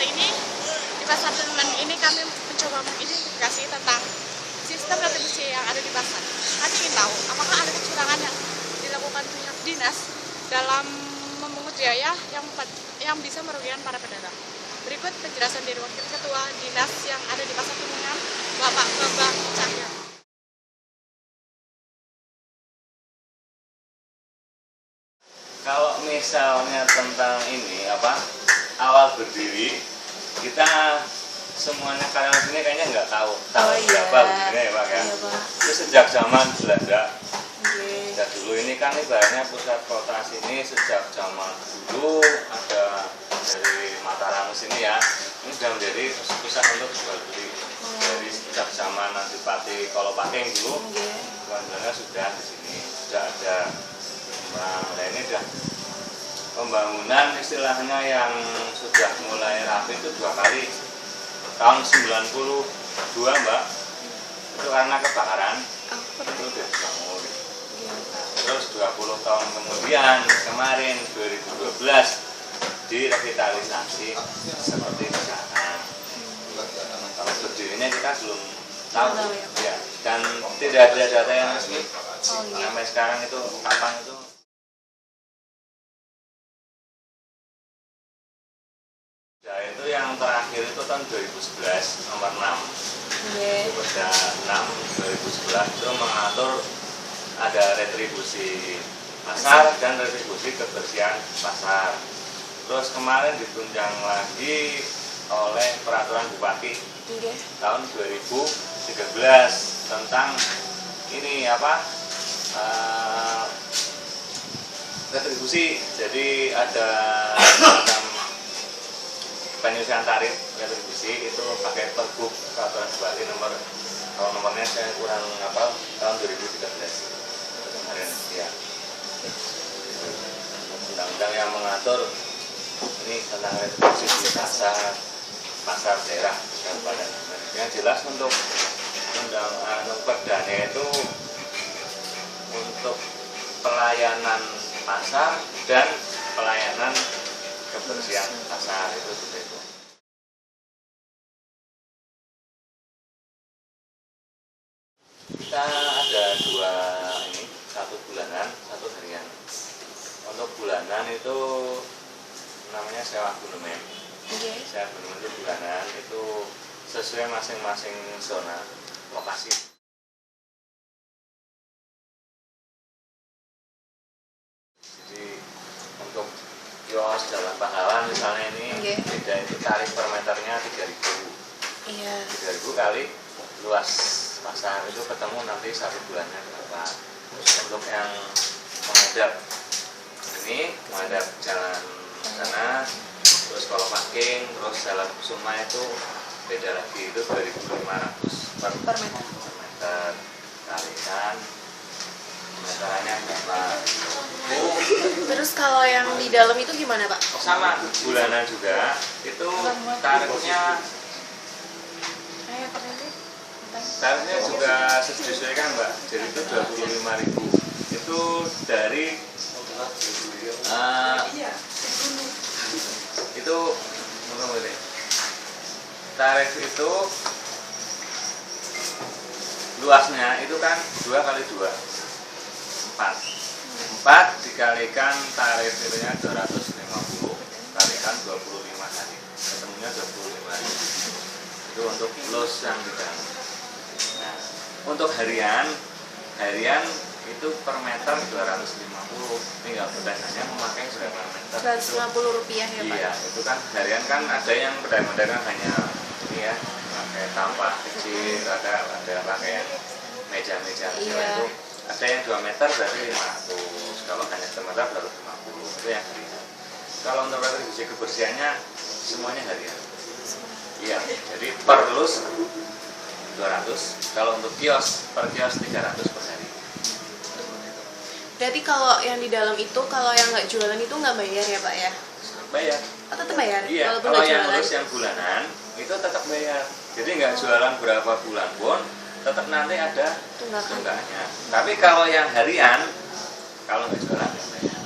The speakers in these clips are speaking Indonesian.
hari ini di pasar Turunan ini kami mencoba mengidentifikasi tentang sistem retribusi yang ada di pasar. Kami ingin tahu apakah ada kecurangan yang dilakukan pihak dinas dalam memungut biaya yang bisa merugikan para pedagang. Berikut penjelasan dari Wakil Ketua Dinas yang ada di Pasar Turunan, Bapak Bambang Cahya. Kalau misalnya tentang ini awal berdiri, kita semuanya karyawan sini kayaknya nggak tahu berapa begini ya Pak kan. Itu sejak zaman Belanda. Sejak dulu ini kan ibaratnya pusat kota sini sejak zaman dulu ada dari Mataram sini ya. Ini sudah menjadi pusat untuk jual beli. Dari sejak zaman Adipati Kolopaking dulu, Belanda sudah di sini sudah ada. Nah, ini sudah pembangunan istilahnya yang sudah mulai rapi itu 2 kali. Tahun 92 Mbak, itu karena kebakaran itu sudah dibangun. Terus 20 tahun kemudian kemarin 2012 direvitalisasi seperti sekarang. Kalau berdirinya kita belum tahu ya, dan tidak ada data yang resmi sampai sekarang itu kapan itu. Ya, itu yang terakhir itu tahun 2011 nomor 6. Pada 6 2011 itu mengatur ada retribusi pasar dan retribusi kebersihan pasar. Terus kemarin ditunjang lagi oleh peraturan Bupati tahun 2013 tentang ini retribusi. Jadi ada penyusunan tarif retribusi itu pakai Pergub peraturan Bupati kalau nomornya saya kurang hafal tahun 2013 kemarin ya. Undang-undang yang mengatur ini tentang retribusi di pasar daerah kabupaten. Yang jelas untuk perdana itu untuk pelayanan pasar dan pelayanan kebersihan pasar itu seperti itu. Kita ada 2 ini, 1 bulanan, 1 harian. Untuk bulanan itu namanya sewa abonemen. Sewa abonemen itu bulanan itu sesuai masing-masing zona lokasi. Jadi untuk kios Jalan Pahlawan misalnya ini beda itu tarif per meternya 3.000. 3.000 kali luas pasar itu ketemu nanti 1 bulannya berapa. Untuk yang menghadap jalan sana, terus kalau parking, terus jalan Kusuma itu beda lagi, itu 2.500 per meter kalikan meterannya berapa. Terus kalau yang di dalam itu gimana Pak? Sama bulanan juga, itu tarifnya juga disesuaikan Mbak. Jadi itu 25.000. Itu dari itu tarif itu luasnya itu kan 2 kali 2 4 dikalikan tarif itunya 250 kalikan 25 hari ketemunya 25.000. Itu untuk los yang di dalam. Nah, untuk harian itu per meter 250. Tinggal pedagangnya memakai berapa meter? 250 rupiah ya Pak? Iya, itu kan harian kan ada yang pedagang-pedagang hanya ini ya, pakai tampah kecil, ada pakai yang meja-meja kecil itu. Ada yang 2 meter berarti 500. Kalau hanya semeter baru 50. Itu yang harian. Kalau untuk retribusi kebersihannya semuanya harian. Iya, jadi per lus 200. Kalau untuk kios, per kios 300 per hari. Berarti kalau yang di dalam itu, kalau yang nggak jualan itu nggak bayar ya Pak ya? Bayar. Oh, tetap bayar? Iya, kalau yang lulus yang bulanan itu tetap bayar. Jadi nggak jualan berapa bulan pun tetap nanti ada tunggakannya. Tapi kalau yang harian, kalau nggak jualan nggak bayar.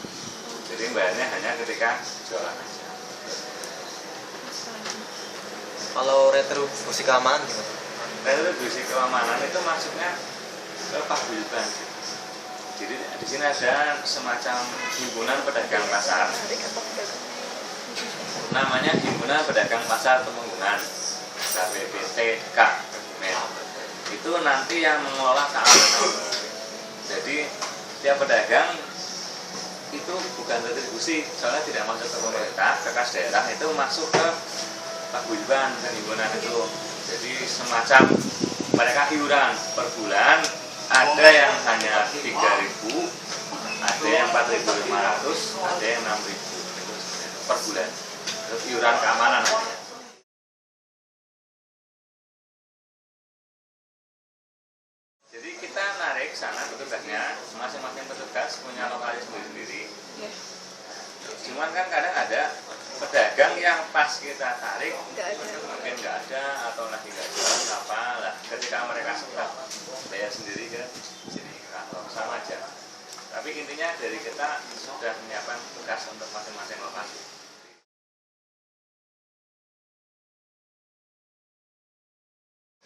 Jadi bayarnya hanya ketika jualan aja. Kalau retribusi keamanan gimana? Retribusi keamanan itu maksudnya ke paguyuban. Jadi di sini ada semacam himpunan pedagang pasar. Namanya Himpunan Pedagang Pasar Temenggungan, KPPTK. Itu nanti yang mengelola keamanan. Jadi tiap pedagang itu bukan retribusi, soalnya tidak masuk ke pemerintah, ke kas daerah, itu masuk ke paguyuban, ke himpunan itu. Jadi semacam mereka iuran per bulan, ada yang hanya 3.000, ada yang 4.500, ada yang 6.000 itu per bulan. Itu iuran keamanan namanya. Jadi kita narik sana petugasnya, masing-masing petugas punya lokasi sendiri-sendiri. Cuman kan kadang ada pedagang yang pas kita tarik mungkin nggak ada atau lagi nggak jualan apa lah, ketika mereka sudah bayar sendiri ke sini ke kantor sama aja. Tapi intinya dari kita sudah menyiapkan tugas untuk masing-masing lokasi.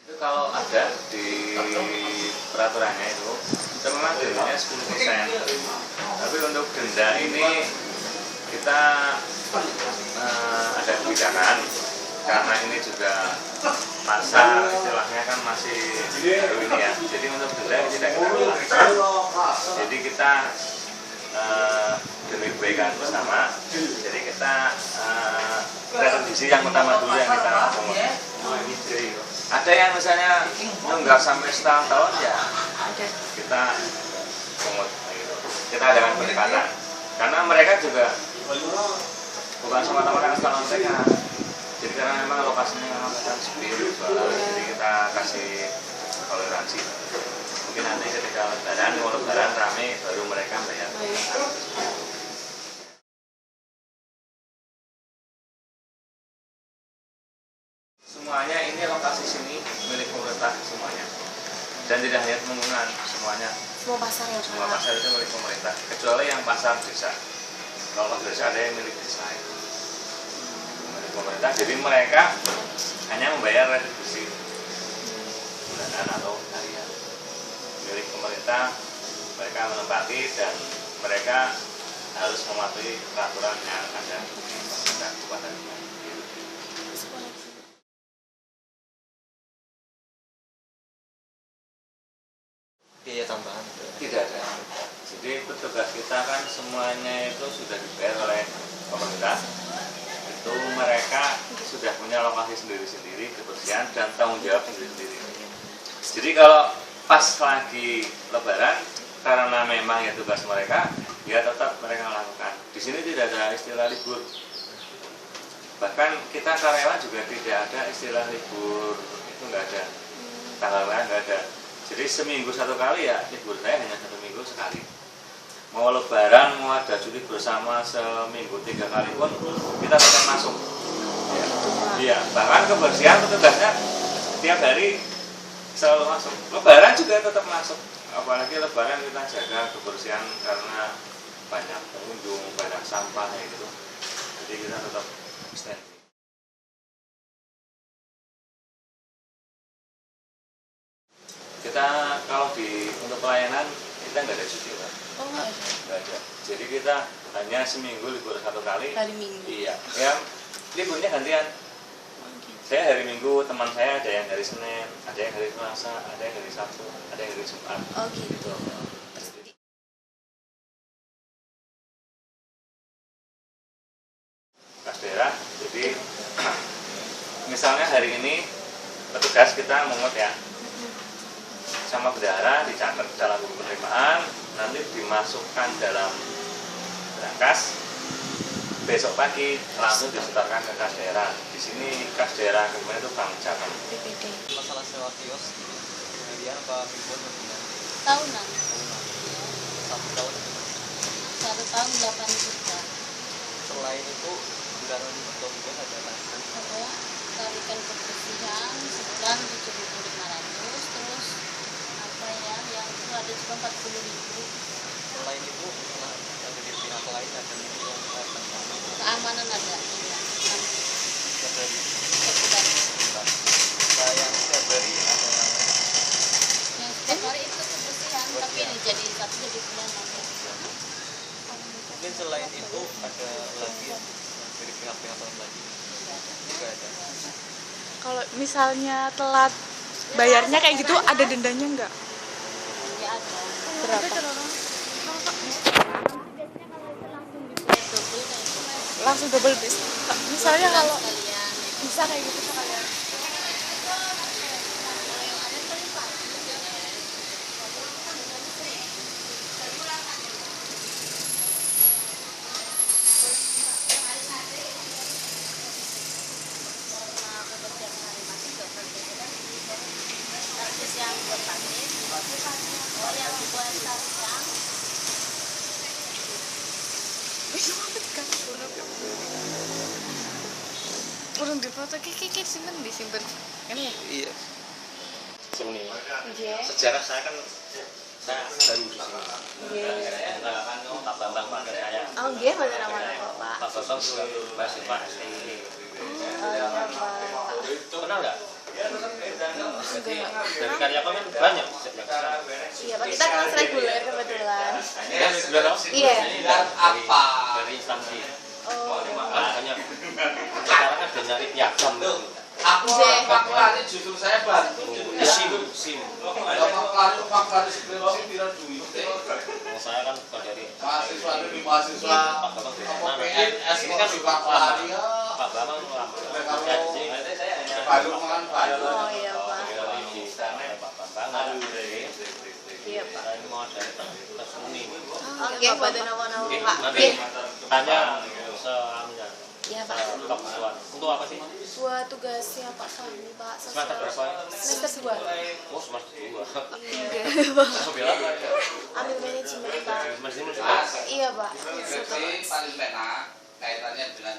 Itu kalau ada di peraturannya itu memang dendanya 10%. Tapi untuk denda ini kita ada kebijakan karena ini juga pasar istilahnya kan masih baru ini ya. Jadi untuk denda tidak kita keluarkan. Jadi kita demi kebaikan bersama. Jadi kita retribusi yang utama dulu yang kita lakukan. Ada yang misalnya nggak sampai setahun tahun ya kita pungut gitu. Kita adakan pendekatan karena mereka juga bukan semata-mata karena setahun mereka. Jadi karena memang lokasinya memang kadang sepi jualan, jadi kita kasih toleransi. Mungkin nanti ketika lebaran rame baru mereka bayar. Semuanya ini lokasi sini milik pemerintah semuanya, dan tidak hanya Temenggungan, semuanya. Semua pasar ya, Semua pasar itu milik pemerintah, kecuali yang pasar desa. Kalau desa ada yang milik desa itu milik pemerintah. Jadi mereka hanya membayar retribusi bulanan atau harian. Milik pemerintah, mereka menempati dan mereka harus mematuhi peraturan yang ada di pemerintah kabupaten. Biaya tambahan? Tidak ada. Jadi petugas kita kan semuanya itu sudah dibayar oleh pemerintah. Itu mereka sudah punya lokasi sendiri-sendiri, kebersihan dan tanggung jawab sendiri-sendiri. Jadi kalau pas lagi lebaran, karena memang ya tugas mereka, ya tetap mereka lakukan. Di sini tidak ada istilah libur. Bahkan kita karyawan juga tidak ada istilah libur, itu nggak ada. Tanggal merah nggak ada. Jadi seminggu satu kali ya, libur saya hanya 1 minggu sekali. Mau lebaran, mau ada cuti bersama seminggu 3 kali pun kita tetap masuk. Ya. Iya, bahkan kebersihan petugasnya tiap hari selalu masuk. Lebaran juga tetap masuk. Apalagi lebaran kita jaga kebersihan karena banyak pengunjung, banyak sampah gitu. Jadi kita tetap stand. Kita kalau untuk pelayanan kita nggak ada cuti Pak. Oh nggak ada. Nggak ada. Jadi kita hanya seminggu libur 1 kali. Hari Minggu. Iya. Ya liburnya gantian. Oh, gitu. Saya hari Minggu, teman saya ada yang hari Senin, ada yang hari Selasa, ada yang hari Sabtu, ada yang hari Jumat. Oh gitu. Kas daerah. Jadi misalnya hari ini petugas kita mengut ya. Sama bendahara dicatat dalam buku penerimaan, nanti dimasukkan dalam berangkas. Besok pagi langsung disetorkan ke kas daerah. Di sini kas daerah kemudian itu Bank Jateng. PPD. Masalah sewa kios, harian apa mingguan atau bulan? Tahunan. 1 tahun. 1 tahun 8 juta. Selain itu, bulanan untuk kios ada apa? Ada tarikan kebersihan sebulan 7.500, terus apa ya, yang itu ada juga 40.000. Selain itu, ada di pihak lain ada yang Keamanan ada. Iya. dari Sebulan. itu ada lagi yang dari pihak-pihak lain lagi juga ada. Kalau misalnya telat bayarnya kayak gitu ada dendanya nggak? Ya ada. Berapa? Langsung double bis. Misalnya kalau Kalian bisa kayak gitu sekalian. servis yang buat paket, oh yang buat yang Urung dipoto kiki simpen disimpen. Ini ya? Iya. Sini. Iya. Sejarah saya kan saya baru di sini. Iya. Pak Bambang panggil saya. Oh, nggih, mboten nama Pak. Pak Bambang kuwi mahasiswa STI. Oh, iya, Pak. Kenal nggak? Enggak. Dari Karyawan kan banyak yang kesana. Iya, Pak, kita kelas reguler kebetulan. Ya, sudah tahu? Iya. Dari instansi. Oh. Makanya sekarang kan udah nyari piagam. Aku maklari justru saya bantu SIM. kalau maklari skripsi tidak duit Saya kan bukan dari mahasiswa ini mahasiswa Pak Bambang di sana. PNS Ini kan di maklari ya Pak Bambang lama. Saya di sini. baru makan baru Oh, iya, Pak. Dari di sana Pak Bambang. Iya, Pak. Saya ini mau ada ke seni. Oke, mboten nama-nama Oke, Pak. nanti tanya seamnya. Iya, Pak. Top suan. Untuk apa sih? Buat tugasnya Pak Fahmi, Pak. Semester berapa? Semester 2. Oh, semester 2. Iya, Pak. Ambil apa? Ambil manajemen, Pak. Manajemen juga. Iya, Pak. skripsi paling enak kaitannya dengan